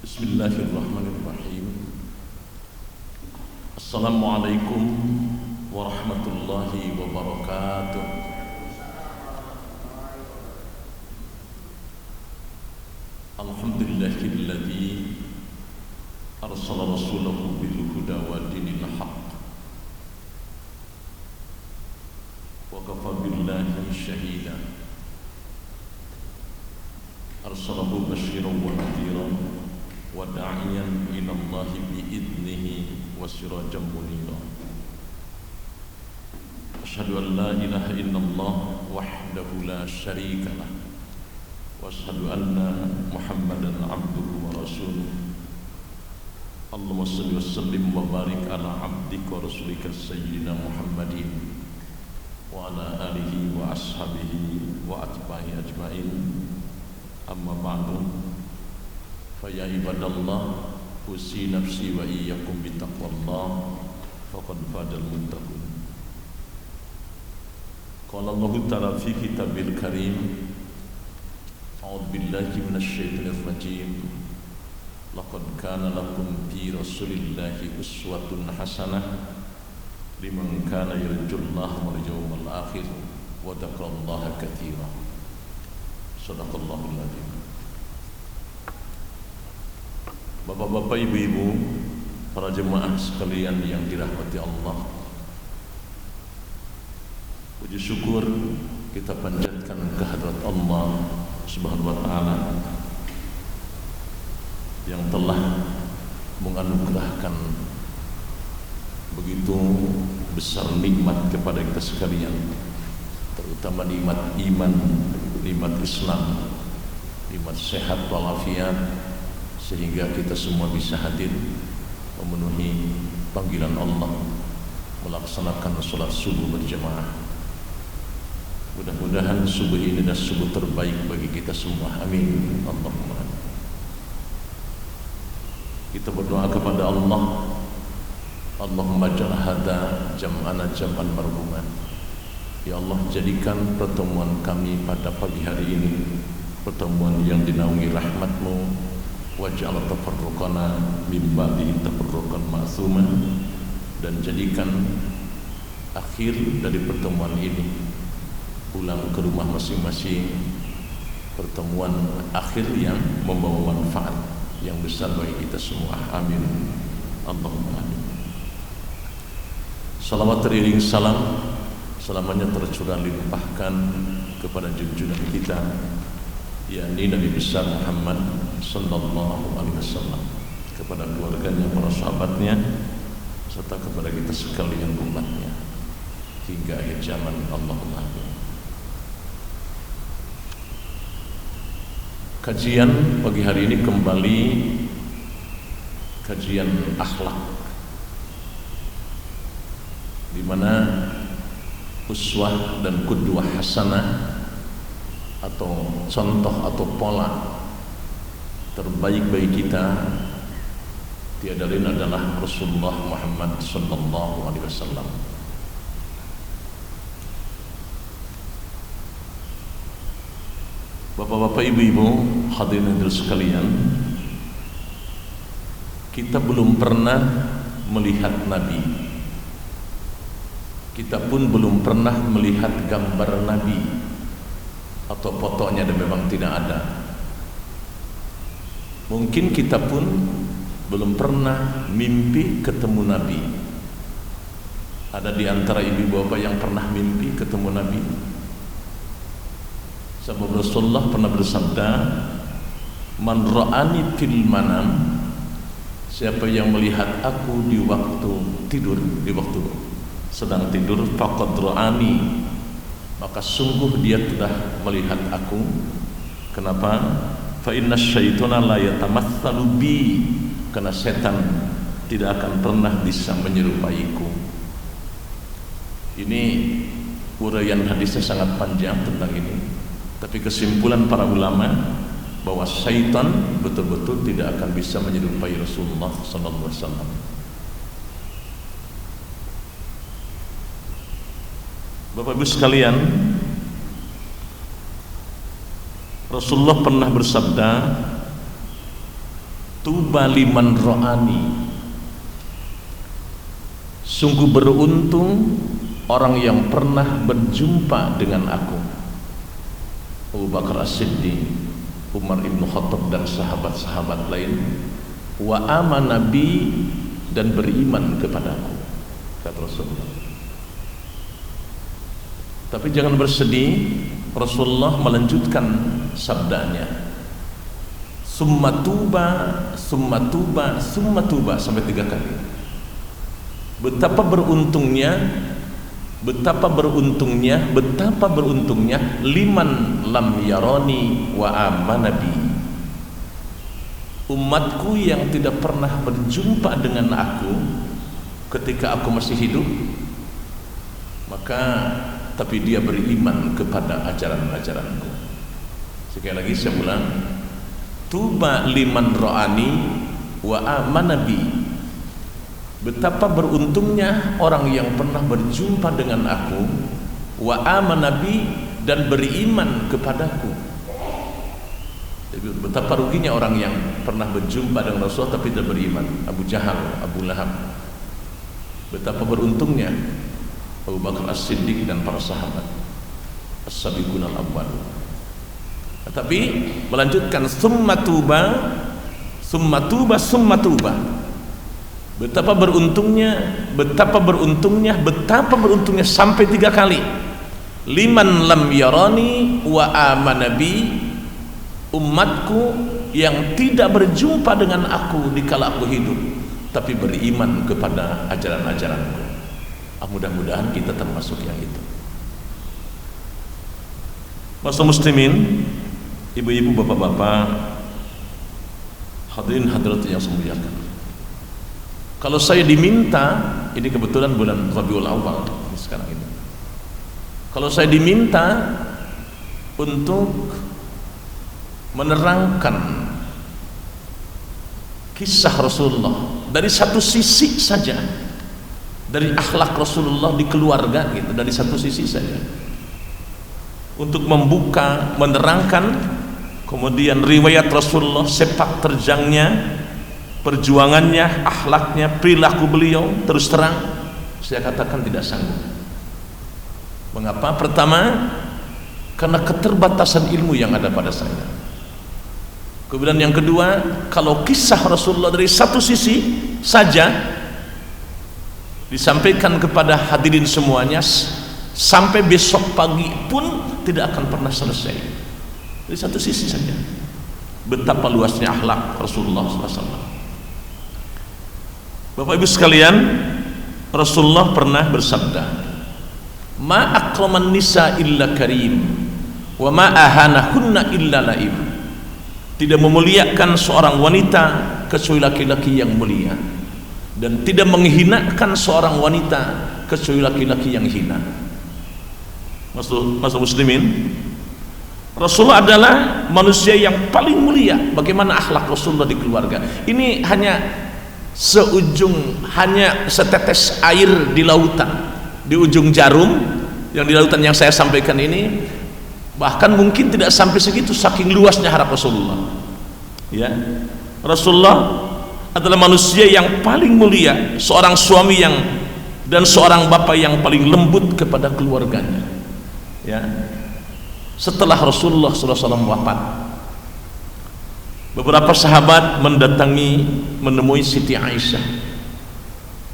Bismillahirrahmanirrahim. Assalamualaikum warahmatullahi wabarakatuh. Alhamdulillahilladzi arsala rasulahu bil huda wa dinil haqq wa kafa billahi shahida. Arsalahu basyiran wa nadhiran wa da'iyan ilallahi bi'idnihi wa sirajan munira. Asyhadu an la ilaha illallah wahdahu la syarika lah wa asyhadu anna Muhammadan abduhu wa rasuluh. Allahumma shalli wa sallim wa barik ala abdika wa rasulika sayyidina Muhammadin wa ala alihi wa ashabihi wa atba'i ajma'in. Amma ba'du. Faya ibadallah, usi nafsi wa iyyakum bitaqwallah, faqad fadal muttaqun. Qala Allah ta'ala fi kitabil karim, a'udzu billahi minasyaitonir rajim. Laqad kana lakum fi rasulillahi uswatun hasanah liman kana yarjullaha wal yawmal akhir wa dzakarallaha katsiran. Shadaqallahul adzim. Bapak-bapak, ibu-ibu, para jemaah sekalian yang dirahmati Allah, puji syukur kita panjatkan kehadrat Allah Subhanahu wa taala yang telah menganugerahkan begitu besar nikmat kepada kita sekalian, terutama nikmat iman, nikmat Islam, nikmat sehat walafiat, sehingga kita semua bisa hadir memenuhi panggilan Allah, melaksanakan sholat subuh berjamaah. Mudah-mudahan subuh ini adalah subuh terbaik bagi kita semua. Amin. Allahumma. Kita berdoa kepada Allah, Allahumma ja'al hadza jam'ana jam'an marhuman. Ya Allah, jadikan pertemuan kami pada pagi hari ini pertemuan yang dinaungi rahmat-Mu. Waj'al tafarruqana min ba'dihi tafarruqan ma'suman, dan jadikan akhir dari pertemuan ini pulang ke rumah masing-masing pertemuan akhir yang membawa manfaat yang besar bagi kita semua. Amin. Allahumma amin. Salawat teriring salam selamanya tercurah limpahkan kepada junjungan kita, yakni Nabi besar Muhammad sallallahu alaihi wasallam, kepada keluarganya, para sahabatnya, serta kepada kita sekalian umatnya hingga akhir zaman. Allahumma amin. Kajian pagi hari ini kembali kajian akhlak, di mana uswah dan qudwah hasanah atau contoh atau pola terbaik bagi kita tiada lain adalah Rasulullah Muhammad sallallahu alaihi wasallam. Bapak-bapak, ibu-ibu, hadirin sekalian, kita belum pernah melihat Nabi. Kita pun belum pernah melihat gambar Nabi atau fotonya, dan memang tidak ada. Mungkin kita pun belum pernah mimpi ketemu Nabi. Ada di antara ibu bapak yang pernah mimpi ketemu Nabi? Sebab Rasulullah pernah bersabda, "Man ra'ani fil manam," siapa yang melihat aku di waktu tidur, di waktu sedang tidur, faqad ra'ani, maka sungguh dia telah melihat aku. Kenapa? Fa inna syaitana la yatamatsalu bi, karena setan tidak akan pernah bisa menyerupaiku. Ini uraian hadisnya sangat panjang tentang ini, tapi kesimpulan para ulama bahwa syaitan betul-betul tidak akan bisa menyerupai Rasulullah sallallahu alaihi wasallam. Bapak Ibu sekalian, Rasulullah pernah bersabda, Tuba liman ro'ani, sungguh beruntung orang yang pernah berjumpa dengan aku. Abu Bakar As-Siddiq, Umar ibn Khattab dan sahabat-sahabat lain. Wa amana bi, dan beriman kepadaku, kata Rasulullah. Tapi jangan bersedih, Rasulullah melanjutkan sabdanya, summa tuba, summa tuba, summa tuba, sampai 3 kali. Betapa beruntungnya, betapa beruntungnya, betapa beruntungnya liman lam yarani wa amana bi, umatku yang tidak pernah berjumpa dengan aku ketika aku masih hidup, maka tapi dia beriman kepada ajaran-ajaranku. Sekali lagi saya ulang, tuba liman ro'ani wa amana bi, betapa beruntungnya orang yang pernah berjumpa dengan aku, wa amana bi, dan beriman kepadaku. Jadi betapa ruginya orang yang pernah berjumpa dengan Rasulullah tapi tidak beriman. Abu Jahal, Abu Lahab. Betapa beruntungnya Abu Bakar As-Siddiq dan para sahabat as-sabiqun al-awwal. Tapi melanjutkan summa tuba, summa tuba, summa tuba. Betapa beruntungnya, betapa beruntungnya, betapa beruntungnya sampai 3 kali. Liman lam yarani wa amana bi, umatku yang tidak berjumpa dengan aku dikala aku hidup tapi beriman kepada ajaran-ajaranku. Mudah-mudahan kita termasuk yang itu. Masa muslimin, ibu-ibu, bapak-bapak, hadirin hadirat yang saya muliakan, kalau saya diminta, ini kebetulan bulan Rabiul Awal sekarang ini, kalau saya diminta untuk menerangkan kisah Rasulullah dari satu sisi saja, dari akhlak Rasulullah di keluarga gitu, dari satu sisi saja, untuk membuka, menerangkan kemudian riwayat Rasulullah, sepak terjangnya, perjuangannya, akhlaknya, perilaku beliau, terus terang saya katakan tidak sanggup. Mengapa? Pertama, karena keterbatasan ilmu yang ada pada saya. Kemudian yang kedua, kalau kisah Rasulullah dari satu sisi saja disampaikan kepada hadirin semuanya, sampai besok pagi pun tidak akan pernah selesai. Dari satu sisi saja betapa luasnya akhlak Rasulullah SAW. Bapak ibu sekalian, Rasulullah pernah bersabda, ma akraman nisa illa karim wa ma ahanahunna illa laim. Tidak memuliakan seorang wanita kecuali laki-laki yang mulia, dan tidak menghinakan seorang wanita kecuali laki-laki yang hina. Maksud muslimin, Rasulullah adalah manusia yang paling mulia. Bagaimana akhlak Rasulullah di keluarga? Ini hanya setetes air di lautan, di ujung jarum yang di lautan yang saya sampaikan ini. Bahkan mungkin tidak sampai segitu, saking luasnya harap Rasulullah. Ya, Rasulullah adalah manusia yang paling mulia, seorang suami yang dan seorang bapak yang paling lembut kepada keluarganya. Ya, setelah Rasulullah SAW wafat, beberapa sahabat menemui Siti Aisyah.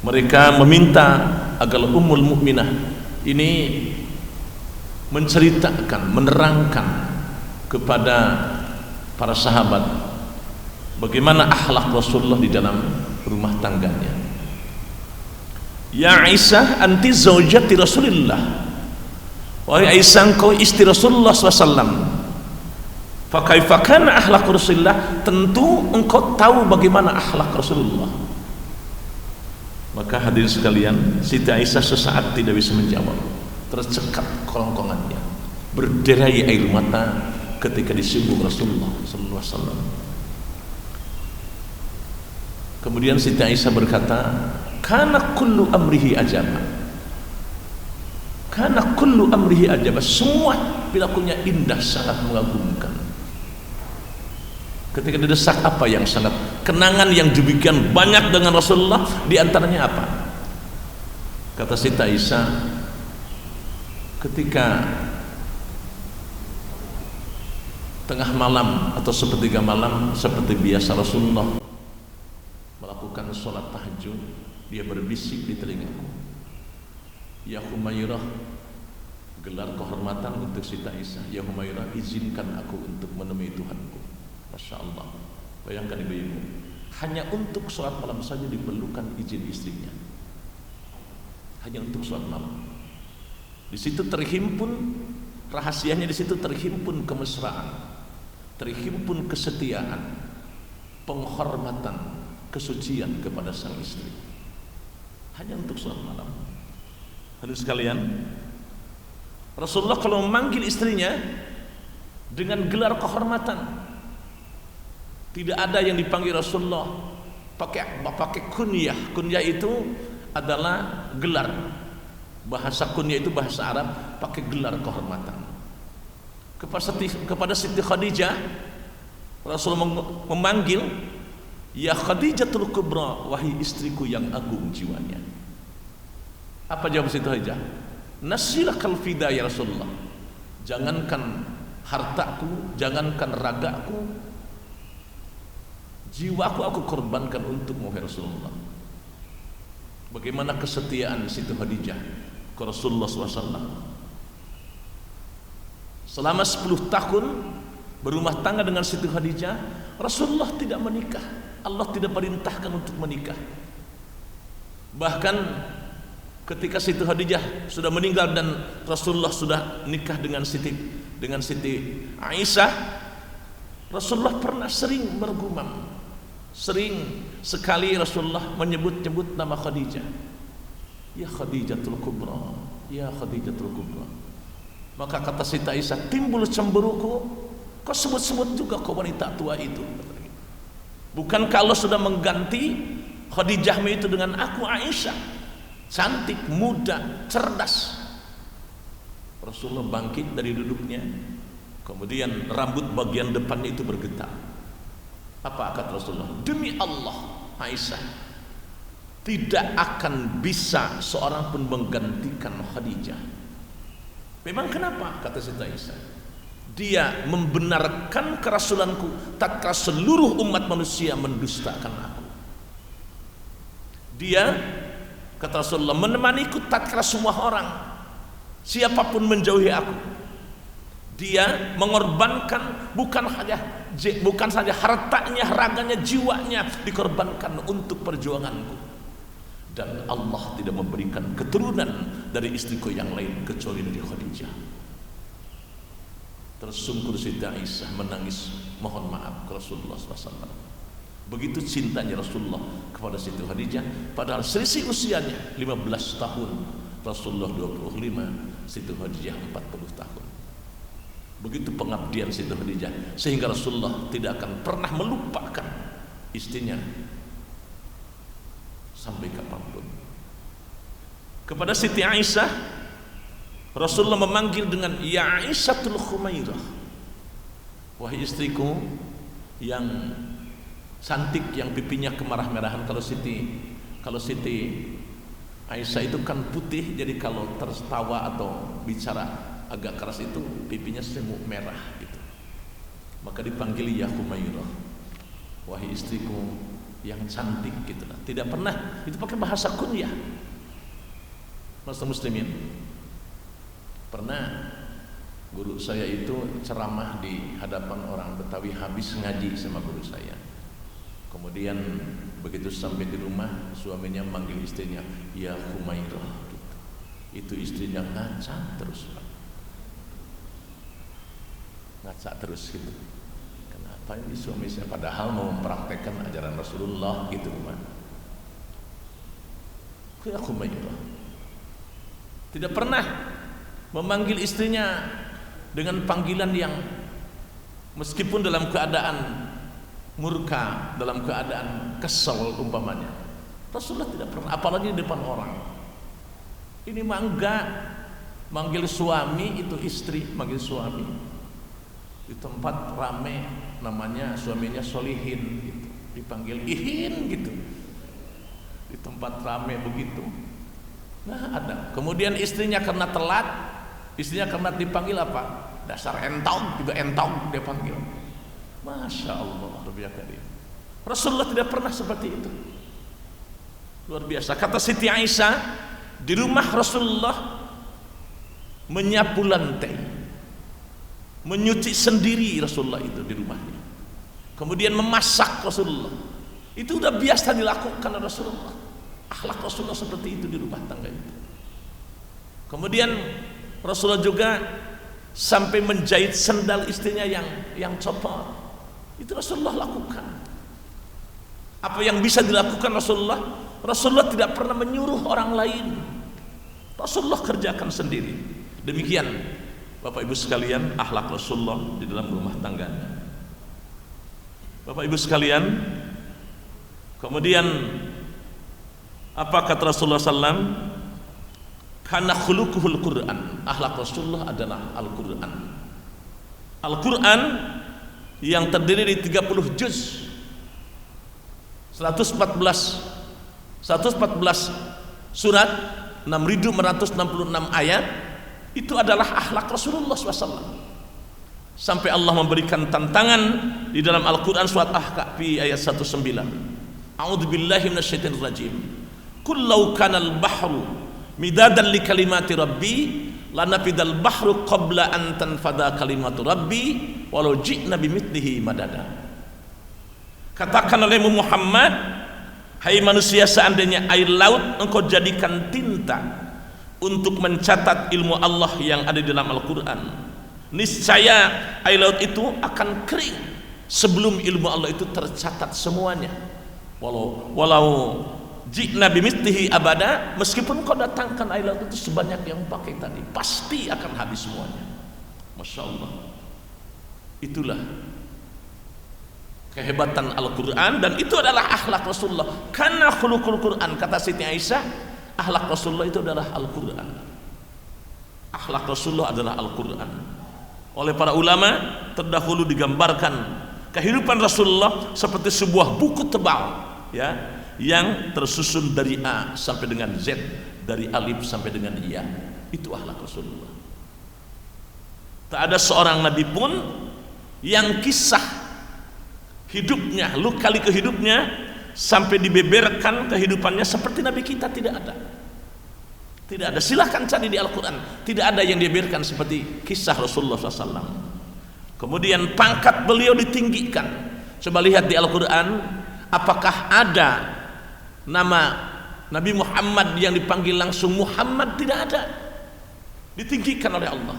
Mereka meminta agar Ummul Mukminah ini menceritakan, menerangkan kepada para sahabat bagaimana akhlak Rasulullah di dalam rumah tangganya. Ya Aisyah, anti zaujati Rasulillah. Wahai Aisyah, engkau istri Rasulullah SAW. Fa kaifa kana akhlak Rasulullah? Tentu engkau tahu bagaimana akhlak Rasulullah. Maka hadirin sekalian, Siti Aisyah sesaat tidak bisa menjawab, tercekat kerongkongannya, berderai air mata ketika disinggung Rasulullah SAW. Kemudian Siti Aisyah berkata, kana kullu amrihi ajaba, kana kullu amrihi ajaba, semua perilakunya indah, sangat mengagumkan. Ketika didesak, apa yang sangat kenangan yang demikian banyak dengan Rasulullah. Di antaranya apa? Kata Siti Aisyah, ketika tengah malam atau sepertiga malam, seperti biasa Rasulullah melakukan sholat tahajud, dia berbisik di telingaku, ya Humairah, gelar kehormatan untuk Siti Aisyah, ya Humairah, izinkan aku untuk menemui Tuhanku. Masya Allah, bayangkan ibu-ibu, hanya untuk sholat malam saja diperlukan izin istrinya, hanya untuk sholat malam. Di situ terhimpun rahasianya, di situ terhimpun kemesraan, terhimpun kesetiaan, penghormatan, kesucian kepada sang istri, hanya untuk sholat malam. Hadirin sekalian, Rasulullah kalau memanggil istrinya dengan gelar kehormatan, tidak ada yang dipanggil Rasulullah pakai kunyah. Kunyah itu adalah gelar. Bahasa kunyah itu bahasa Arab, pakai gelar kehormatan. Kepada Siti Khadijah, Rasulullah memanggil, ya Khadijatul Kubra, wahai istriku yang agung jiwanya. Apa jawab Siti Khadijah? Nasilakal fida ya Rasulullah, jangankan hartaku, jangankan ragaku, jiwaku aku korbankan untukmu ya Rasulullah. Bagaimana kesetiaan Siti Khadijah ke Rasulullah SAW. Selama 10 tahun berumah tangga dengan Siti Khadijah, Rasulullah tidak menikah. Allah tidak perintahkan untuk menikah. Bahkan ketika Siti Khadijah sudah meninggal dan Rasulullah sudah nikah dengan Siti Aisyah, Rasulullah pernah sering bergumam, sering sekali Rasulullah menyebut-nyebut nama Khadijah, ya Khadijatul Kubra, ya Khadijatul Kubra. Maka kata Siti Aisyah, timbul cemburuku, kau sebut-sebut juga kau wanita tua itu. Bukan kalau sudah mengganti Khadijah itu dengan aku Aisyah, cantik, muda, cerdas. Rasulullah bangkit dari duduknya, kemudian rambut bagian depannya itu bergetar. Apa kata Rasulullah? Demi Allah Aisyah, tidak akan bisa seorang pun menggantikan Khadijah. Memang kenapa? Kata Siti Aisyah, dia membenarkan kerasulanku tatkala seluruh umat manusia mendustakan aku. Dia, kata Rasulullah, menemaniku tatkala semua orang, siapapun menjauhi aku. Dia mengorbankan bukan saja hartanya, raganya, jiwanya dikorbankan untuk perjuanganku. Dan Allah tidak memberikan keturunan dari istriku yang lain kecuali dari Khadijah. Tersungkur Siti Aisyah menangis mohon maaf ke Rasulullah SAW. Begitu cintanya Rasulullah kepada Siti Khadijah, padahal selisih usianya 15 tahun. Rasulullah 25, Siti Khadijah 40 tahun. Begitu pengabdian Siti Khadijah, sehingga Rasulullah tidak akan pernah melupakan istrinya sampai kapanpun. Kepada Siti Aisyah, Rasulullah memanggil dengan ya Aisyatul Khumairah, wahai istriku yang cantik, yang pipinya kemerah-merahan. Kalau Siti Aisyah itu kan putih, jadi kalau tertawa atau bicara agak keras itu pipinya semu merah gitu. Maka dipanggil ya Khumairah, wahai istriku yang cantik gitu. Tidak pernah itu pakai bahasa kunyah. Mas muslimin, pernah guru saya itu ceramah di hadapan orang Betawi, habis ngaji sama guru saya. Kemudian begitu sampai di rumah, suaminya manggil istrinya ya Humairah gitu. Itu istrinya ngaca terus, Pak. Ngaca terus gitu. Kenapa ini suami saya, padahal mau mempraktekkan ajaran Rasulullah gitu, Pak. Ya Humairah tidak pernah memanggil istrinya dengan panggilan yang meskipun dalam keadaan murka, dalam keadaan kesal umpamanya. Rasulullah tidak pernah, apalagi di depan orang. Ini mangga manggil suami itu istri, manggil suami di tempat rame, namanya suaminya solihin gitu. dipanggil Ihin gitu di tempat rame begitu. Nah ada. Kemudian istrinya karena telat, istrinya karena dipanggil apa? Dasar entong, juga entong dia panggil. Masya Allah, luar biasa dia. Rasulullah tidak pernah seperti itu. Luar biasa. Kata Siti Aisyah, di rumah Rasulullah menyapu lantai, menyuci sendiri Rasulullah itu di rumahnya. Kemudian memasak Rasulullah. Itu udah biasa dilakukan Rasulullah. Akhlak Rasulullah seperti itu di rumah tangga itu. Kemudian Rasulullah juga sampai menjahit sendal istrinya yang copot. Itu Rasulullah lakukan. Apa yang bisa dilakukan Rasulullah? Rasulullah tidak pernah menyuruh orang lain. Rasulullah kerjakan sendiri. Demikian Bapak Ibu sekalian, akhlak Rasulullah di dalam rumah tangganya. Bapak Ibu sekalian, kemudian apa kata Rasulullah SAW? Karena khuluquhul Quran. Akhlak Rasulullah adalah Al-Quran. Al-Quran yang terdiri dari 30 juz, 114 surat, 6.966 ayat. Itu adalah akhlak Rasulullah SAW. Sampai Allah memberikan tantangan di dalam Al-Quran surat Ahqaf ayat 19. A'udzubillahi minasyaitonir rajim. Qul law kanal bahru midadan li kalimati rabbi lanafidal bahru qabla an tanfada kalimatu rabbi walau ji'na bimithlihi madada. Katakan olehmu Muhammad, hai manusia, seandainya air laut engkau jadikan tinta untuk mencatat ilmu Allah yang ada di dalam Al-Quran, niscaya air laut itu akan kering sebelum ilmu Allah itu tercatat semuanya. Walau ji'na bimithlihi abada, meskipun kau datangkan air laut itu sebanyak yang pakai tadi, pasti akan habis semuanya. Masya Allah. Itulah kehebatan Al-Quran, dan itu adalah akhlak Rasulullah. Karena khuluqul Quran, kata Siti Aisyah, akhlak Rasulullah itu adalah Al-Quran. Akhlak Rasulullah adalah Al-Quran. Oleh para ulama terdahulu digambarkan kehidupan Rasulullah seperti sebuah buku tebal, ya, yang tersusun dari A sampai dengan Z, dari alif sampai dengan ya. Itu akhlak Rasulullah. Tak ada seorang nabi pun yang kisah hidupnya, lika-liku hidupnya sampai dibeberkan kehidupannya seperti nabi kita. Tidak ada. Tidak ada. Silahkan cari di Al-Quran. Tidak ada yang dibeberkan seperti kisah Rasulullah SAW. Kemudian pangkat beliau ditinggikan. Coba lihat di Al-Quran, apakah ada nama Nabi Muhammad yang dipanggil langsung Muhammad? Tidak ada. Ditinggikan oleh Allah,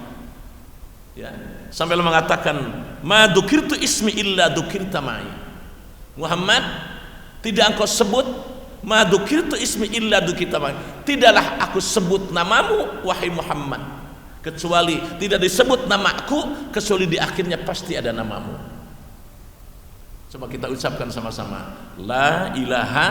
ya, sampai Allah mengatakan, ma dzukirtu ismi illa dzukirta ma'i. Muhammad, tidak engkau sebut, ma dzukirtu ismi illa dzukirta ma'i, tidaklah aku sebut namamu wahai Muhammad, kecuali tidak disebut namaku, kecuali di akhirnya pasti ada namamu. Coba kita ucapkan sama-sama, la ilaha,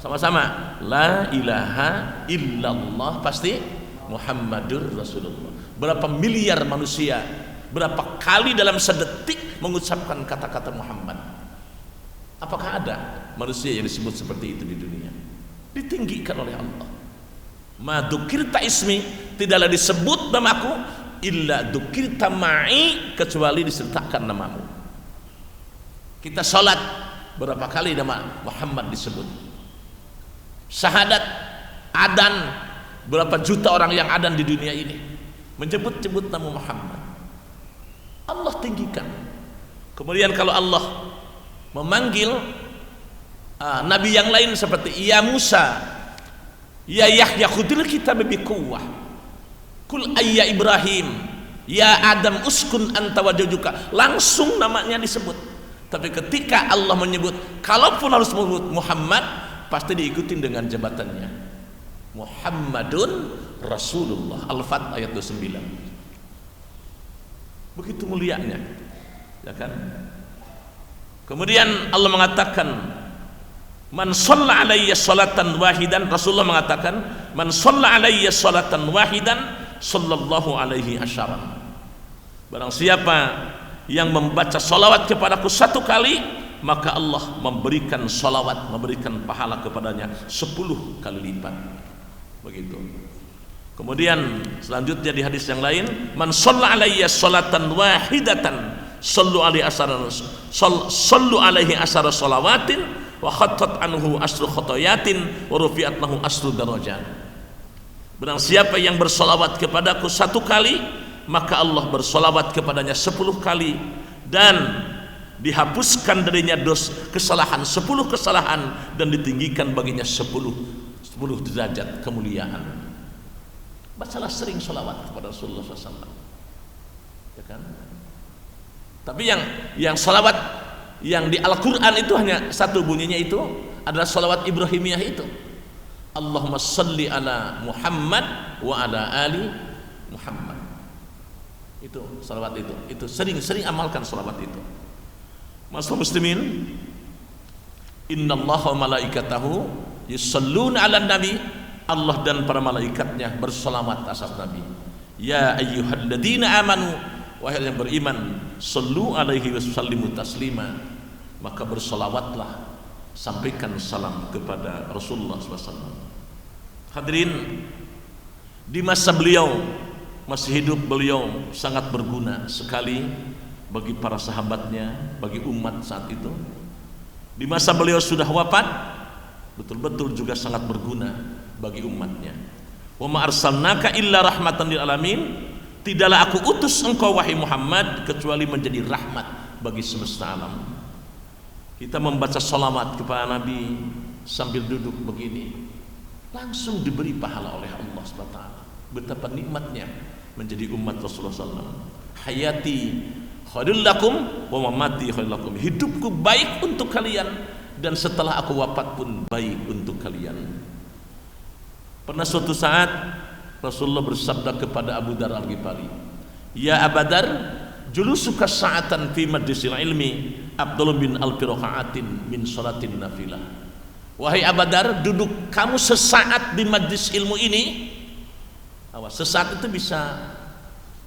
sama-sama, la ilaha illallah, pasti Muhammadur Rasulullah. Berapa miliar manusia, berapa kali dalam sedetik mengucapkan kata-kata Muhammad? Apakah ada manusia yang disebut seperti itu di dunia? Ditinggikan oleh Allah. Ma dzukirta ismi, tidaklah disebut namaku, illa dzukirta ma'i, kecuali disertakan namamu. Kita salat, berapa kali nama Muhammad disebut? Syahadat, adan, berapa juta orang yang adan di dunia ini menyebut-nyebut nama Muhammad. Allah tinggikan. Kemudian kalau Allah memanggil nabi yang lain seperti ya Musa, ya Yahya khudil kitab biquwwah, kul ayya Ibrahim, ya Adam uskun anta wajujuka, langsung namanya disebut. Tapi ketika Allah menyebut, kalaupun harus menyebut Muhammad, pasti diikutin dengan jabatannya, Muhammadun Rasulullah. Al-Fat ayat 29. Begitu mulianya, ya kan? Kemudian Allah mengatakan, man shalla alayya salatan wahidan, Rasulullah mengatakan, man shalla alayya salatan wahidan sallallahu alaihi asyaran. Barang siapa yang membaca salawat kepadaku satu kali, maka Allah memberikan salawat, memberikan pahala kepadanya 10 kali lipat. Begitu. Kemudian selanjutnya di hadis yang lain, man shalla alayya sholatan wahidatan sallu alaihi asyara shalawatin wa khattat anhu asru khotoyatin wa rufi'at lahu asru darajat. Barang siapa yang bersolawat kepadaku 1 kali, maka Allah bersolawat kepadanya 10 kali dan dihapuskan darinya kesalahan 10 kesalahan dan ditinggikan baginya 10 derajat kemuliaan. Bacalah sering solawat kepada Rasulullah SAW, ya kan? Tapi yang solawat yang di Al-Quran itu hanya satu bunyinya, itu adalah solawat Ibrahimiyah itu. Allahumma salli ala Muhammad wa ala ali Muhammad. Itu solawat itu sering amalkan solawat itu. Masyaallah muslimin, innallaha wa malaikatahu yusalluna ala nabi. Allah dan para malaikatnya bersolawat atas Nabi. Ya ayyuhalladzina amanu, wahai yang beriman, sallu alaihi wasallimu taslima. Maka bersolawatlah, sampaikan salam kepada Rasulullah SAW. Hadirin, di masa beliau masih hidup, beliau sangat berguna sekali bagi para sahabatnya, bagi umat saat itu. Di masa beliau sudah wafat, betul-betul juga sangat berguna bagi umatnya. Wa ma arsalnaka illa rahmatan lil alamin, tidaklah aku utus engkau wahai Muhammad kecuali menjadi rahmat bagi semesta alam. Kita membaca salawat kepada Nabi sambil duduk begini, langsung diberi pahala oleh Allah SWT. Betapa nikmatnya menjadi umat Rasulullah SAW. Hayati khairul lakum wa mamati khairul lakum, hidupku baik untuk kalian dan setelah aku wafat pun baik untuk kalian. Pernah suatu saat Rasulullah bersabda kepada Abu Dar Al-Ghifari, ya Abu Dar, julusuka sa'atan fi majlisil ilmi afdalu min alfi raka'atin min sholatin nafilah. Wahai Abu Dar, duduk kamu sesaat di majlis ilmu ini. Sesaat itu bisa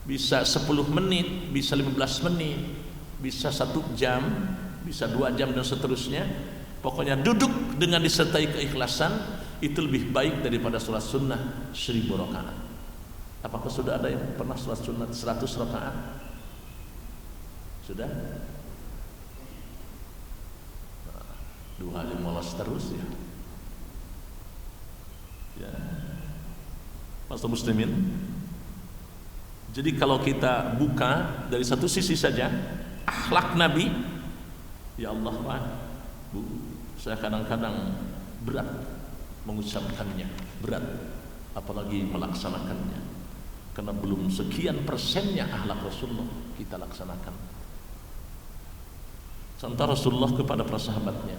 10 menit, bisa 15 menit, bisa 1 jam, bisa 2 jam dan seterusnya. Pokoknya duduk dengan disertai keikhlasan itu lebih baik daripada sholat sunnah 1000 rakaat. Apakah sudah ada yang pernah sholat sunnah 100 rakaat? Sudah? Nah, 2 hari molos terus ya. Ya. Mas muslimin. Jadi kalau kita buka dari satu sisi saja akhlak Nabi, ya Allah Pak, Bu, saya kadang-kadang berat mengucapkannya, berat apalagi melaksanakannya, karena belum sekian persennya akhlak Rasulullah kita laksanakan. Contoh Rasulullah kepada para sahabatnya,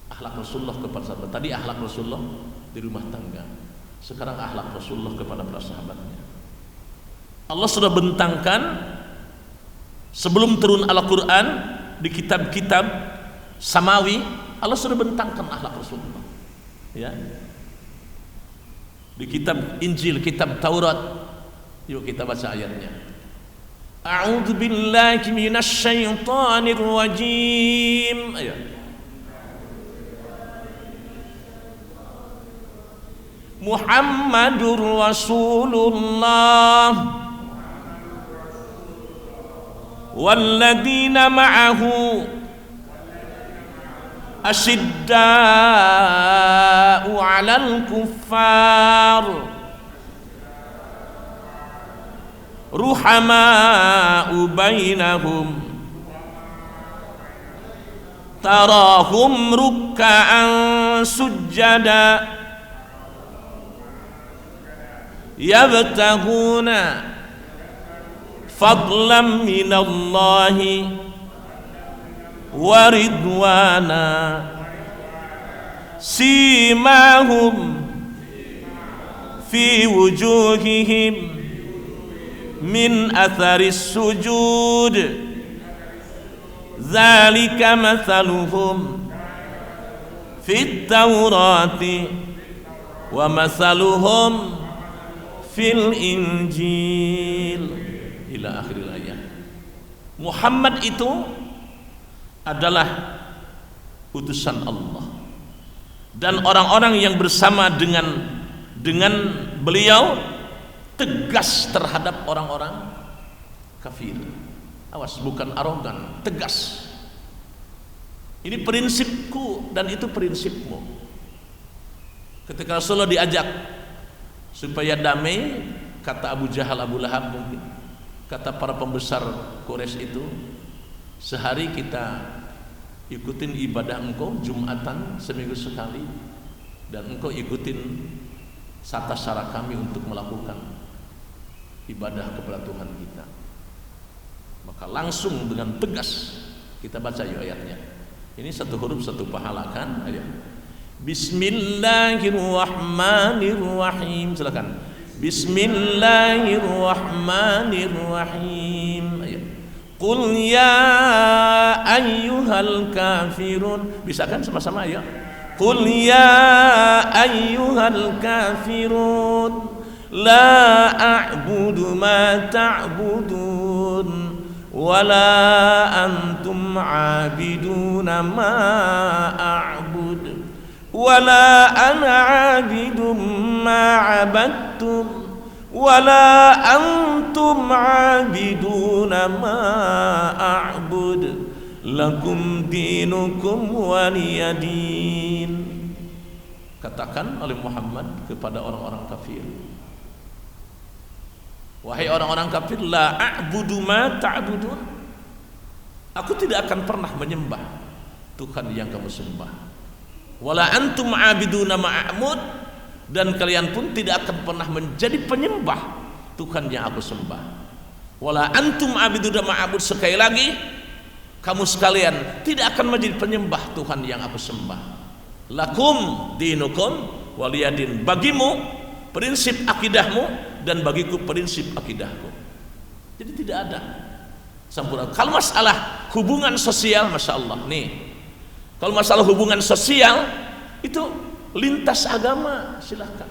akhlak Rasulullah kepada sahabat. Tadi akhlak Rasulullah di rumah tangga, sekarang akhlak Rasulullah kepada para sahabatnya. Allah sudah bentangkan sebelum turun Al-Quran di kitab-kitab samawi, Allah sudah bentangkan akhlak Rasulullah. Ya, di kitab Injil, kitab Taurat, yuk kita baca ayatnya. A'udzu billahi minasy syaithanir rajim. Ayo. Muhammadur Rasulullah walladzina ma'ahu asyidda'u 'alal kuffar ruhama'u bainahum tarahum ruk'an sujjada yabtaghuna fadlan minallahi wa ridwana simahum fi wujuhihim min atharis sujud dzalika mathaluhum fit taurati wa mathaluhum fil injil ila akhiril ayat. Muhammad itu adalah utusan Allah, dan orang-orang yang bersama dengan beliau tegas terhadap orang-orang kafir. Awas, bukan arogan, tegas. Ini prinsipku dan itu prinsipmu. Ketika Rasulullah diajak supaya damai, kata Abu Jahal, Abu Lahab mungkin, kata para pembesar Quraisy itu, sehari kita ikutin ibadah engkau Jumatan seminggu sekali, dan engkau ikutin tata cara kami untuk melakukan ibadah kepada Tuhan kita. Maka langsung dengan tegas kita baca yuk ayatnya. Ini satu huruf satu pahala kan? Ayo. Bismillahirrahmanirrahim. Silakan. Bismillahirrahmanirrahim. Ayo. Qul ya ayyuhal kafirun. Bisa kan sama-sama ayo. Qul ya ayyuhal kafirun la a'budu ma ta'budun wala antum 'abiduna ma a'bud wala ana 'abidum ma 'abadtum wala antum 'abiduna ma a'bud lakum dinukum waliyadin. Katakan oleh Muhammad kepada orang-orang kafir, wahai orang-orang kafir, la a'budu ma ta'budun, aku tidak akan pernah menyembah Tuhan yang kamu sembah, wala antum 'abiduna ma a'bud, dan kalian pun tidak akan pernah menjadi penyembah Tuhan yang aku sembah. Wala antum 'abiduna ma a'bud, sekali lagi kamu sekalian tidak akan menjadi penyembah Tuhan yang aku sembah. Lakum dinukum waliyadin, bagimu prinsip akidahmu dan bagiku prinsip akidahku. Jadi tidak ada sempurna. Kalau masalah hubungan sosial, masya Allah nih, kalau masalah hubungan sosial itu lintas agama, silahkan,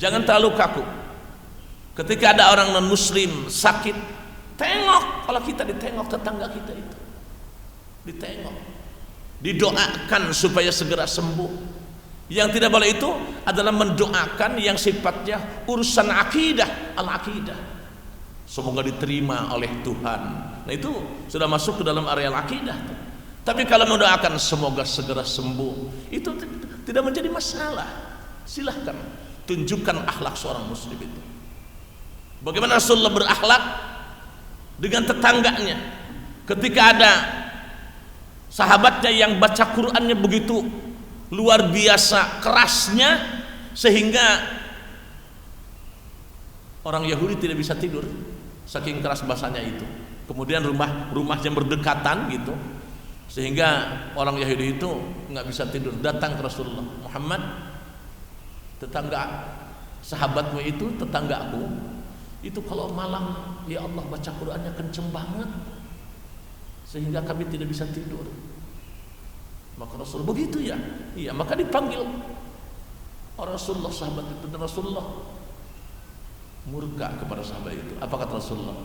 jangan terlalu kaku. Ketika ada orang non muslim sakit, tengok, kalau kita ditengok tetangga kita itu, ditengok, didoakan supaya segera sembuh. Yang tidak boleh itu adalah mendoakan yang sifatnya urusan akidah, al-akidah, semoga diterima oleh Tuhan. Nah itu sudah masuk ke dalam area akidah. Tapi kalau mendoakan semoga segera sembuh, itu tidak menjadi masalah. Silahkan tunjukkan akhlak seorang muslim itu. Bagaimana Rasulullah berakhlak dengan tetangganya ketika ada sahabatnya yang baca Qur'annya begitu luar biasa kerasnya sehingga orang Yahudi tidak bisa tidur saking keras bahasanya itu. Kemudian rumahnya berdekatan gitu sehingga orang Yahudi itu nggak bisa tidur, datang ke Rasulullah, Muhammad, tetangga sahabatmu itu, tetanggaku itu kalau malam ya Allah baca Qur'annya kenceng banget sehingga kami tidak bisa tidur. Maka Rasulullah, begitu ya? Iya, maka dipanggil orang Rasulullah, sahabat itu, dan Rasulullah murka kepada sahabat itu. Apa kata Rasulullah?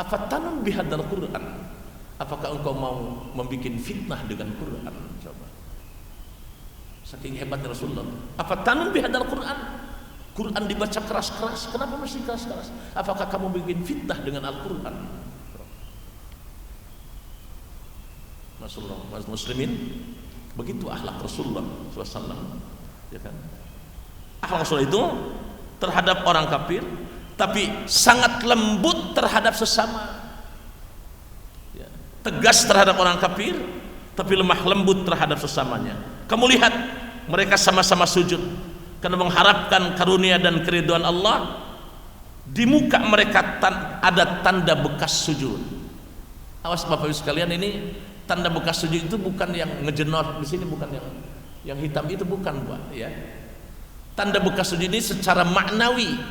Afatanun bihadzal Qur'an, apakah engkau mau membuat fitnah dengan Qur'an? Coba, saking hebatnya Rasulullah. Afatanun bihadzal Qur'an, Qur'an dibaca keras-keras, kenapa mesti keras-keras? Apakah kamu bikin fitnah dengan Al-Qur'an? Rasulullah, muslimin, begitu akhlak Rasulullah SAW, ya kan? Akhlak Rasulullah itu terhadap orang kafir, tapi sangat lembut terhadap sesama, ya. Tegas terhadap orang kafir, tapi lemah lembut terhadap sesamanya. Kamu lihat mereka sama-sama sujud karena mengharapkan karunia dan keridhaan Allah. Di muka mereka ada tanda bekas sujud. Awas Bapak Ibu sekalian, ini tanda bekas sujud itu bukan yang ngejenor di sini, bukan yang hitam itu, bukan, Pak, ya. Tanda bekas sujud ini secara maknawi,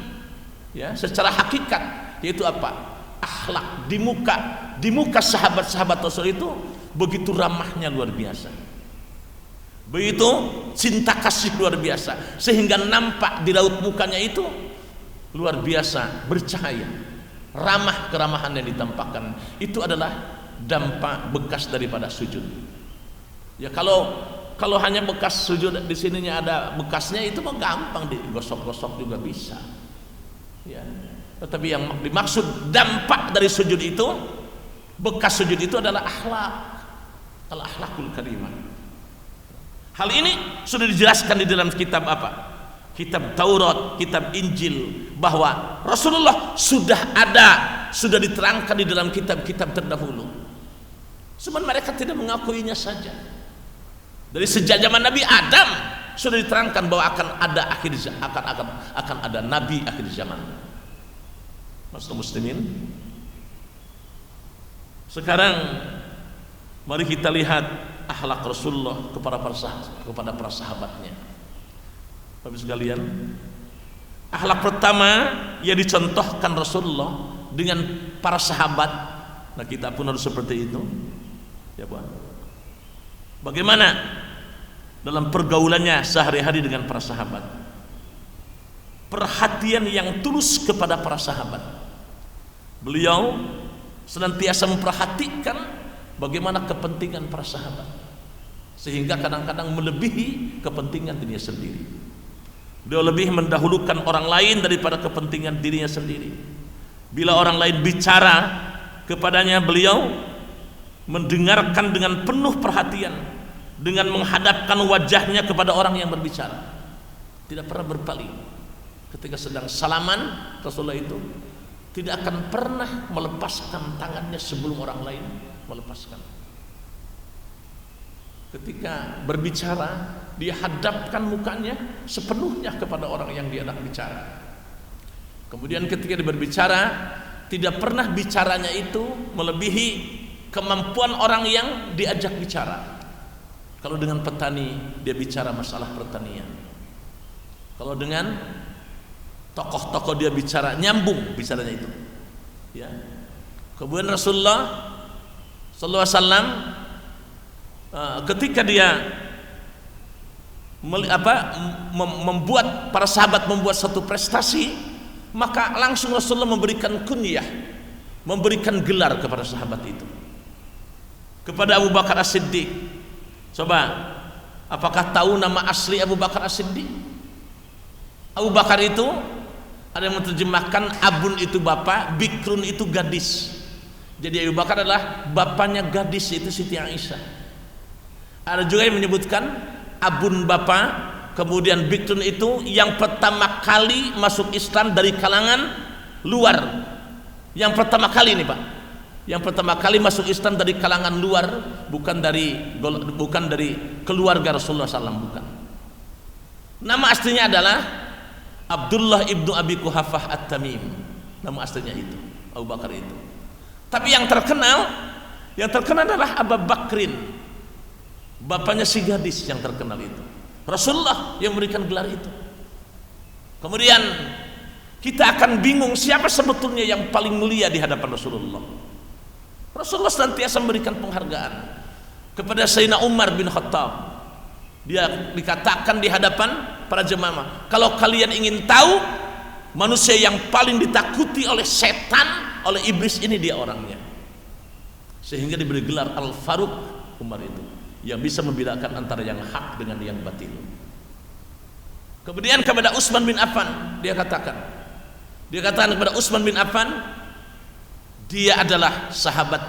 ya, secara hakikat, yaitu apa? Akhlak di muka sahabat-sahabat Rasul itu begitu ramahnya luar biasa, begitu cinta kasih luar biasa, sehingga nampak di raut mukanya itu luar biasa bercahaya. Ramah keramahan yang ditampakkan itu adalah dampak bekas daripada sujud. Ya kalau hanya bekas sujud di sininya ada bekasnya, itu mah gampang, digosok-gosok juga bisa. Ya. Tetapi yang dimaksud dampak dari sujud itu, bekas sujud itu adalah akhlak, al-akhlakul karimah. Hal ini sudah dijelaskan di dalam kitab apa? Kitab Taurat, kitab Injil, bahwa Rasulullah sudah diterangkan di dalam kitab-kitab terdahulu. Cuman mereka tidak mengakuinya saja. Dari sejak zaman Nabi Adam sudah diterangkan bahwa akan ada nabi akhir zaman. Masuk muslimin. Sekarang mari kita lihat akhlak Rasulullah kepada para sahabatnya. Bapak sekalian, akhlak pertama yang dicontohkan Rasulullah dengan para sahabat, nah kita pun harus seperti itu. Ya, Pak. Bagaimana dalam pergaulannya sehari-hari dengan para sahabat? Perhatian yang tulus kepada para sahabat. Beliau senantiasa memperhatikan bagaimana kepentingan para sahabat, sehingga kadang-kadang melebihi kepentingan dirinya sendiri. Beliau lebih mendahulukan orang lain daripada kepentingan dirinya sendiri. Bila orang lain bicara kepadanya, beliau mendengarkan dengan penuh perhatian, dengan menghadapkan wajahnya kepada orang yang berbicara, tidak pernah berpaling. Ketika sedang salaman, Rasulullah itu tidak akan pernah melepaskan tangannya sebelum orang lain melepaskan. Ketika berbicara, dia hadapkan mukanya sepenuhnya kepada orang yang dia hendak bicara. Kemudian ketika dia berbicara, tidak pernah bicaranya itu melebihi kemampuan orang yang diajak bicara. Kalau dengan petani, dia bicara masalah pertanian. Kalau dengan tokoh-tokoh, dia bicara nyambung bicaranya itu. Ya. Kemudian Rasulullah sallallahu alaihi wasallam ketika dia membuat para sahabat membuat satu prestasi, maka langsung Rasulullah memberikan kunyah, memberikan gelar kepada sahabat itu. Kepada Abu Bakar As-Siddiq, coba, apakah tahu nama asli Abu Bakar As-Siddiq? Abu Bakar itu ada yang menerjemahkan Abun itu bapak, Bikrun itu gadis. Jadi Abu Bakar adalah bapaknya gadis itu Siti Aisyah. Ada juga yang menyebutkan Abun bapak, kemudian Bikrun itu yang pertama kali masuk Islam dari kalangan luar. Yang pertama kali ini, Pak. Yang pertama kali masuk Islam dari kalangan luar, bukan dari keluarga Rasulullah SAW, bukan. Nama aslinya adalah Abdullah ibnu Abi Quhafah At-Tamim. Nama aslinya itu, Abu Bakar itu. Tapi yang terkenal adalah Abu Bakrin, bapaknya si gadis yang terkenal itu. Rasulullah yang memberikan gelar itu. Kemudian kita akan bingung siapa sebetulnya yang paling mulia di hadapan Rasulullah. Rasulullah senantiasa memberikan penghargaan kepada Sayyidina Umar bin Khattab. Dia dikatakan di hadapan para jemaah, kalau kalian ingin tahu manusia yang paling ditakuti oleh setan, oleh iblis, ini dia orangnya. Sehingga diberi gelar Al-Faruq, Umar itu, yang bisa membedakan antara yang hak dengan yang batil. Kemudian kepada Utsman bin Affan, dia katakan kepada Utsman bin Affan, dia adalah sahabat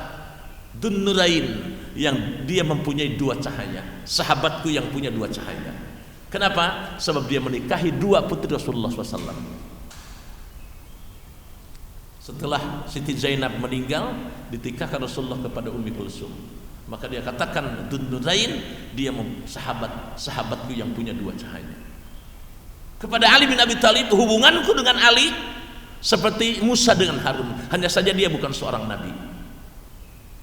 Dunnurain, yang dia mempunyai dua cahaya, sahabatku yang punya dua cahaya. Kenapa? Sebab dia menikahi dua putri Rasulullah SAW. Setelah Siti Zainab meninggal, ditikahkan Rasulullah kepada Ummi Kulsum. Maka dia katakan Dunnurain, dia sahabatku yang punya dua cahaya. Kepada Ali bin Abi Thalib, hubunganku dengan Ali seperti Musa dengan Harun, hanya saja dia bukan seorang nabi.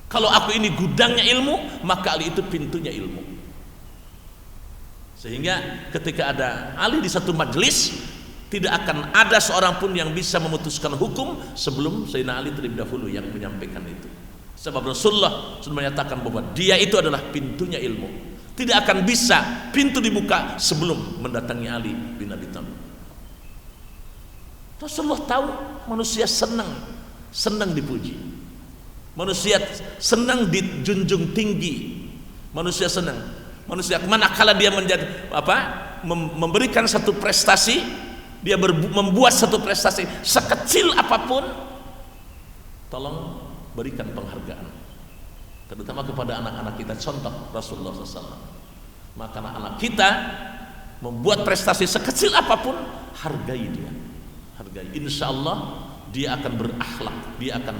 Kalau aku ini gudangnya ilmu, maka Ali itu pintunya ilmu. Sehingga ketika ada Ali di satu majelis, tidak akan ada seorang pun yang bisa memutuskan hukum sebelum Sayyidina Ali terlebih dahulu yang menyampaikan itu. Sebab Rasulullah sudah menyatakan bahwa dia itu adalah pintunya ilmu. Tidak akan bisa pintu dibuka sebelum mendatangi Ali bin Abi Thalib. Rasulullah tahu manusia senang dipuji. Manusia senang dijunjung tinggi. Manusia senang. Manusia manakala dia menjadi memberikan satu prestasi, dia membuat satu prestasi sekecil apapun, tolong berikan penghargaan, terutama kepada anak-anak kita. Contoh Rasulullah SAW. Maka anak-anak kita membuat prestasi sekecil apapun, hargai dia, hargai. Insya Allah dia akan berakhlak, dia akan,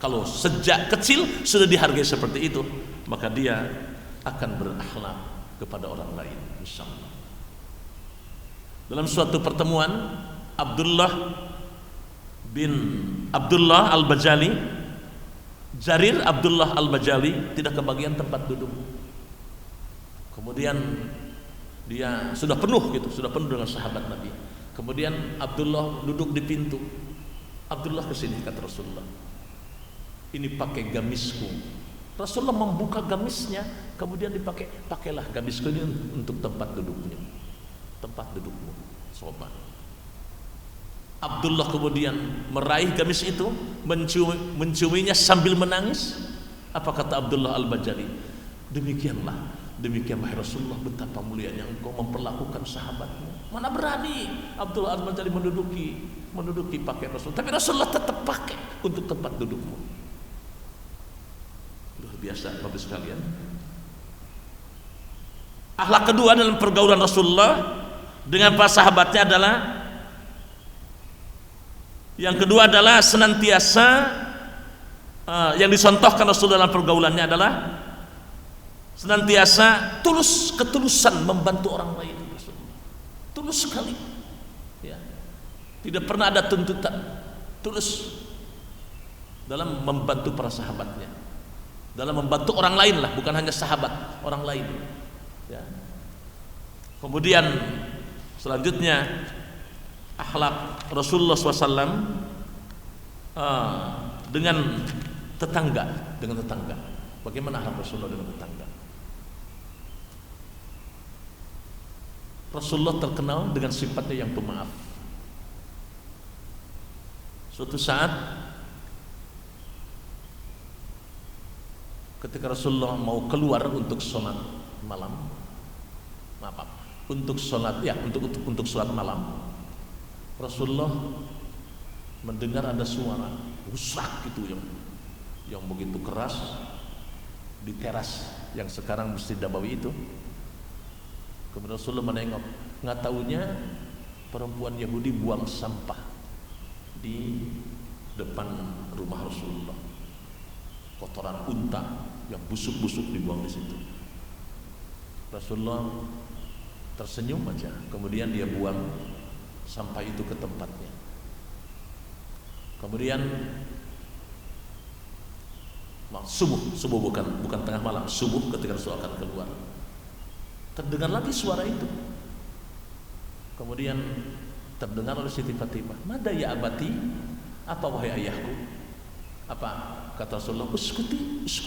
kalau sejak kecil sudah dihargai seperti itu, maka dia akan berakhlak kepada orang lain, insya Allah. Dalam suatu pertemuan, Abdullah bin Abdullah Al-Bajali, Jarir Abdullah Al-Bajali tidak kebagian tempat duduk. Kemudian dia sudah penuh gitu, sudah penuh dengan sahabat Nabi. Kemudian Abdullah duduk di pintu. Abdullah kesini, kata Rasulullah, ini pakai gamisku. Rasulullah membuka gamisnya, kemudian pakailah gamisku ini untuk tempat duduknya, tempat dudukmu, sobat. Abdullah kemudian meraih gamis itu, menciuminya sambil menangis. Apa kata Abdullah Al-Bajali? Demikianlah Rasulullah, betapa mulianya engkau memperlakukan sahabatmu. Mana berani Abdullah Al-Bajali menduduki pakaian Rasul, tapi Rasulullah tetap pakai untuk tempat dudukmu. Luar biasa, Bapak sekalian. Akhlak kedua dalam pergaulan Rasulullah dengan para sahabatnya adalah, yang kedua adalah senantiasa yang dicontohkan Rasul dalam pergaulannya adalah senantiasa ketulusan membantu orang lain. Tulus sekali, ya. Tidak pernah ada tuntutan, tulus dalam membantu para sahabatnya, dalam membantu orang lain lah, bukan hanya sahabat, orang lain, ya. Kemudian selanjutnya akhlak Rasulullah SAW dengan tetangga. Bagaimana akhlak Rasulullah dengan tetangga? Rasulullah terkenal dengan sifatnya yang pemaaf. Suatu saat ketika Rasulullah mau keluar untuk sholat malam, untuk sholat malam, Rasulullah mendengar ada suara rusak gitu yang begitu keras di teras yang sekarang Masjid Nabawi itu. Kemudian Rasulullah menengok, nggak taunya perempuan Yahudi buang sampah di depan rumah Rasulullah. Kotoran unta yang busuk-busuk dibuang di situ. Rasulullah tersenyum aja, kemudian dia buang sampah itu ke tempatnya. Kemudian subuh bukan tengah malam, subuh ketika Rasul akan keluar, terdengar lagi suara itu. Kemudian terdengar oleh Siti Fatimah, "Mada ya abati?" Apa wahai ayahku? Apa kata Rasulullah? Uskuti.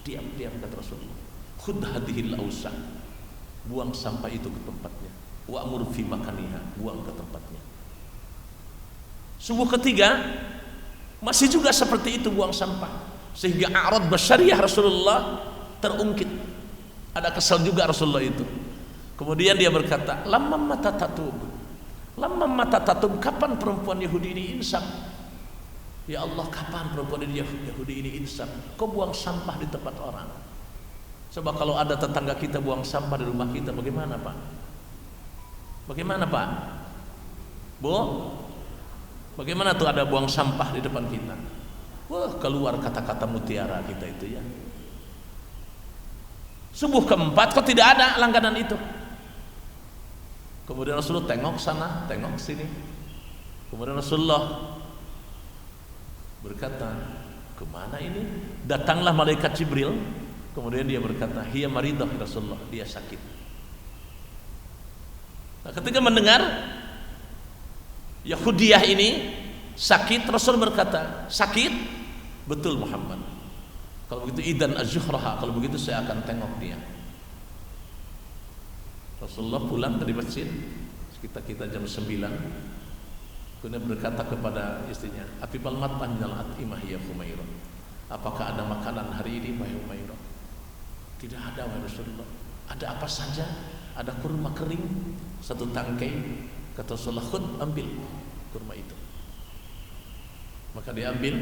Diam kata Rasulullah. Khudh hadhil ausah. Buang sampah itu ke tempatnya. Wa'mur fi makaniha, buang ke tempatnya. Subuh ketiga masih juga seperti itu, buang sampah, sehingga a'rad basyariah Rasulullah terungkit. Ada kesal juga Rasulullah itu. Kemudian dia berkata, lamma mata tatub, kapan perempuan Yahudi ini insaf? Ya Allah, kapan perempuan Yahudi ini insaf? Kau buang sampah di tempat orang. Coba kalau ada tetangga kita buang sampah di rumah kita, bagaimana Pak? Bagaimana Pak? Bu, bagaimana tuh ada buang sampah di depan kita? Wah, keluar kata-kata mutiara kita itu ya. Subuh keempat kok tidak ada langganan itu. Kemudian Rasulullah tengok sana, tengok sini. Kemudian Rasulullah berkata, kemana ini? Datanglah malaikat Jibril. Kemudian dia berkata, hiya maridah Rasulullah, dia sakit. Nah, ketika mendengar Yahudiyah ini sakit, Rasul berkata, sakit? Betul Muhammad. Kalau begitu idan az-zuhraha, kalau begitu saya akan tengok dia. Rasulullah pulang dari masjid sekitar kita jam 9. Kemudian berkata kepada istrinya, Afifal mat'an minal at'imah ya Humairah. apakah ada makanan hari ini wahai Umairah? Tidak ada wahai Rasulullah. Ada apa saja? Ada kurma kering 1 tangkai. Kata Rasulullah, khud, ambil kurma itu. Maka diambil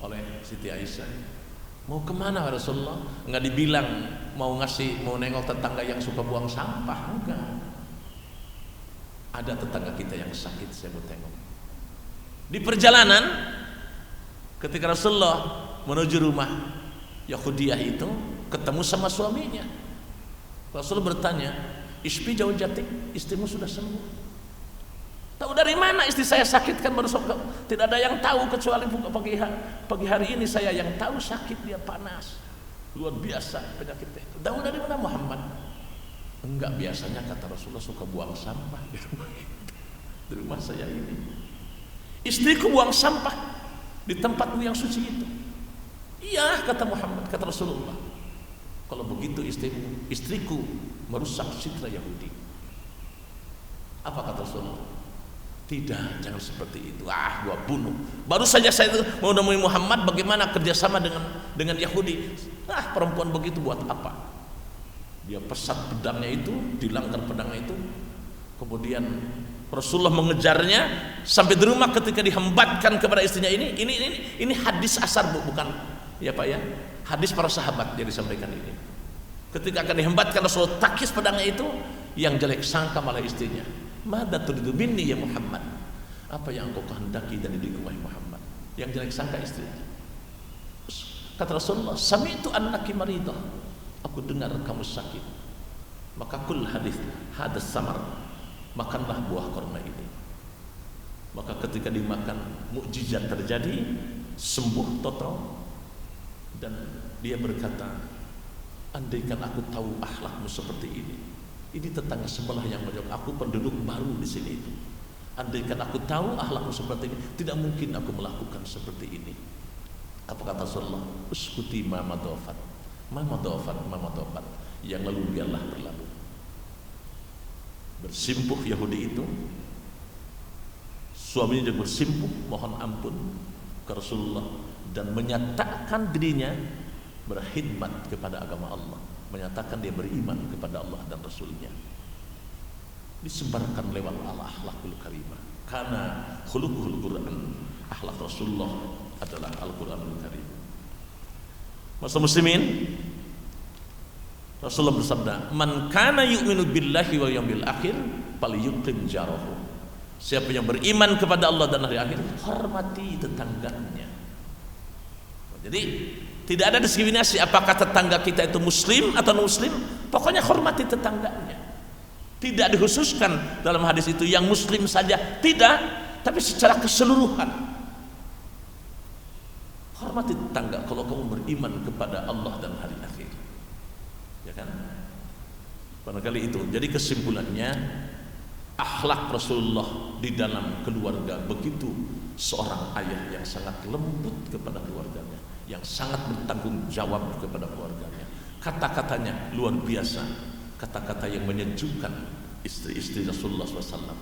oleh Siti Aisyah. Mau kemana wahai Rasulullah? Enggak dibilang mau nengok tetangga yang suka buang sampah, enggak. Ada tetangga kita yang sakit, saya mau tengok. Di perjalanan ketika Rasulullah menuju rumah Yahudiyah itu, ketemu sama suaminya. Rasul bertanya, "Ispi jauh jatik, istrimu sudah sembuh." Tahu dari mana istri saya sakit? Kan baru tidak ada yang tahu kecuali pagi hari ini saya yang tahu sakit, dia panas. Luar biasa penyakitnya. Tahu dari mana Muhammad? Enggak, biasanya kata Rasulullah suka buang sampah di rumah saya ini. Istriku buang sampah di tempatmu yang suci itu. Iya, kata Muhammad, kata Rasulullah. Kalau begitu istriku merusak citra Yahudi. Apa kata Rasulullah? Tidak, jangan seperti itu. Gua bunuh. Baru saja saya mau nemuin Muhammad, bagaimana kerjasama dengan Yahudi. Perempuan begitu buat apa? Dia pesat pedangnya itu, dilangkar pedangnya itu. Kemudian Rasulullah mengejarnya sampai di rumah. Ketika dihembatkan kepada istrinya ini hadis asar, bukan ya Pak ya, hadis para sahabat yang disampaikan ini. Ketika akan dihembatkan, Rasulullah takis pedangnya itu, yang jelek sangka malah istrinya. Mada turidu minni ya Muhammad? Apa yang engkau kehendaki dari diriku wahai Muhammad? Yang jelek sangka istrinya. Kata Rasulullah, sami'tu annaki maridah. Aku dengar kamu sakit. Maka kul hadas samar, makanlah buah kurma ini. Maka ketika dimakan, mukjizat terjadi, sembuh total. Dan dia berkata, andaikan aku tahu akhlakmu seperti ini tetangga sebelah yang menjawab, aku penduduk baru di sini itu. Andaikan aku tahu akhlakmu seperti ini, tidak mungkin aku melakukan seperti ini. Apa kata Rasulullah? Uskuti ma madofat, yang lalu biarlah berlalu. Bersimpuh Yahudi itu, suaminya juga bersimpuh mohon ampun ke Rasulullah dan menyatakan dirinya berkhidmat kepada agama Allah, menyatakan dia beriman kepada Allah dan Rasulnya. Disebarkan lewat al-akhlakul karimah. Karena khuluqul Quran, akhlak Rasulullah adalah Al-Quranul Karim. Masa muslimin, Rasulullah bersabda, "Man kana yu'minu billahi wal yawmil akhir falyukrim jarahu." Siapa yang beriman kepada Allah dan hari akhir, hormati tetangganya. Jadi tidak ada diskriminasi apakah tetangga kita itu muslim atau non muslim, pokoknya hormati tetangganya. Tidak dikhususkan dalam hadis itu yang muslim saja, tidak, tapi secara keseluruhan. Hormati tetangga kalau kamu beriman kepada Allah dan hari akhir. Ya kan? Barangkali itu. Jadi kesimpulannya, akhlak Rasulullah di dalam keluarga begitu, seorang ayah yang sangat lembut kepada keluarganya, yang sangat bertanggung jawab kepada keluarganya. Kata-katanya luar biasa, kata-kata yang menyejukkan istri-istri Rasulullah SAW.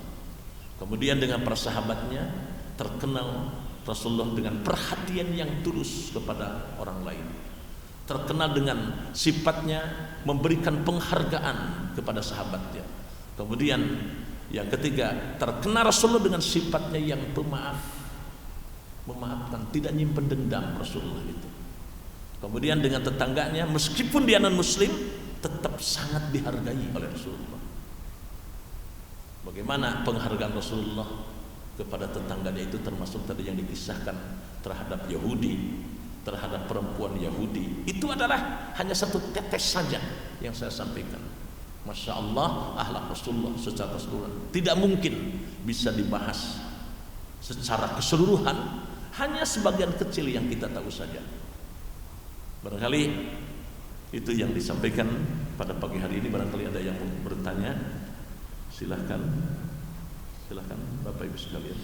Kemudian dengan para sahabatnya, terkenal Rasulullah dengan perhatian yang tulus kepada orang lain. Terkenal dengan sifatnya memberikan penghargaan kepada sahabatnya. Kemudian yang ketiga, terkenal Rasulullah dengan sifatnya yang pemaaf, memaafkan, tidak nyimpen dendam Rasulullah itu. Kemudian dengan tetangganya, meskipun dia non muslim, tetap sangat dihargai oleh Rasulullah. Bagaimana penghargaan Rasulullah kepada tetangganya itu, termasuk tadi yang dikisahkan terhadap Yahudi, terhadap perempuan Yahudi. Itu adalah hanya satu tetes saja yang saya sampaikan. Masya Allah, akhlak Rasulullah secara keseluruhan tidak mungkin bisa dibahas secara keseluruhan, hanya sebagian kecil yang kita tahu saja. Barangkali itu yang disampaikan pada pagi hari ini. Barangkali ada yang mau bertanya, silahkan Bapak Ibu sekalian.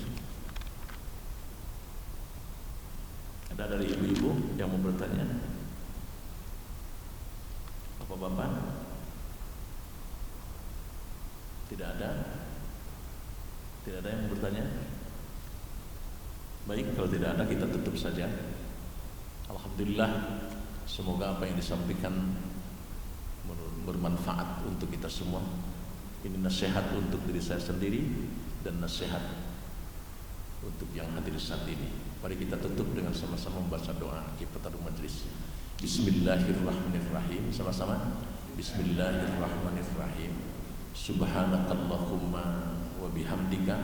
Ada dari ibu-ibu yang mau bertanya? Apa Bapak? Tidak ada? Tidak ada yang mau bertanya? Baik, kalau tidak ada kita tutup saja. Alhamdulillah, semoga apa yang disampaikan bermanfaat untuk kita semua. Ini nasihat untuk diri saya sendiri dan nasihat untuk yang hadir saat ini. Mari kita tutup dengan sama-sama membaca doa kifatatul majlis. Bismillahirrahmanirrahim. Sama-sama. Bismillahirrahmanirrahim. Subhanakallahumma wa bihamdika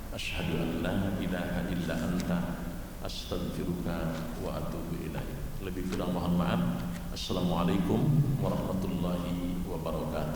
asyhadu an la ilaha illa anta astaghfiruka wa atubu ilaik. Lebih kurang mohon maaf. Assalamualaikum warahmatullahi wabarakatuh.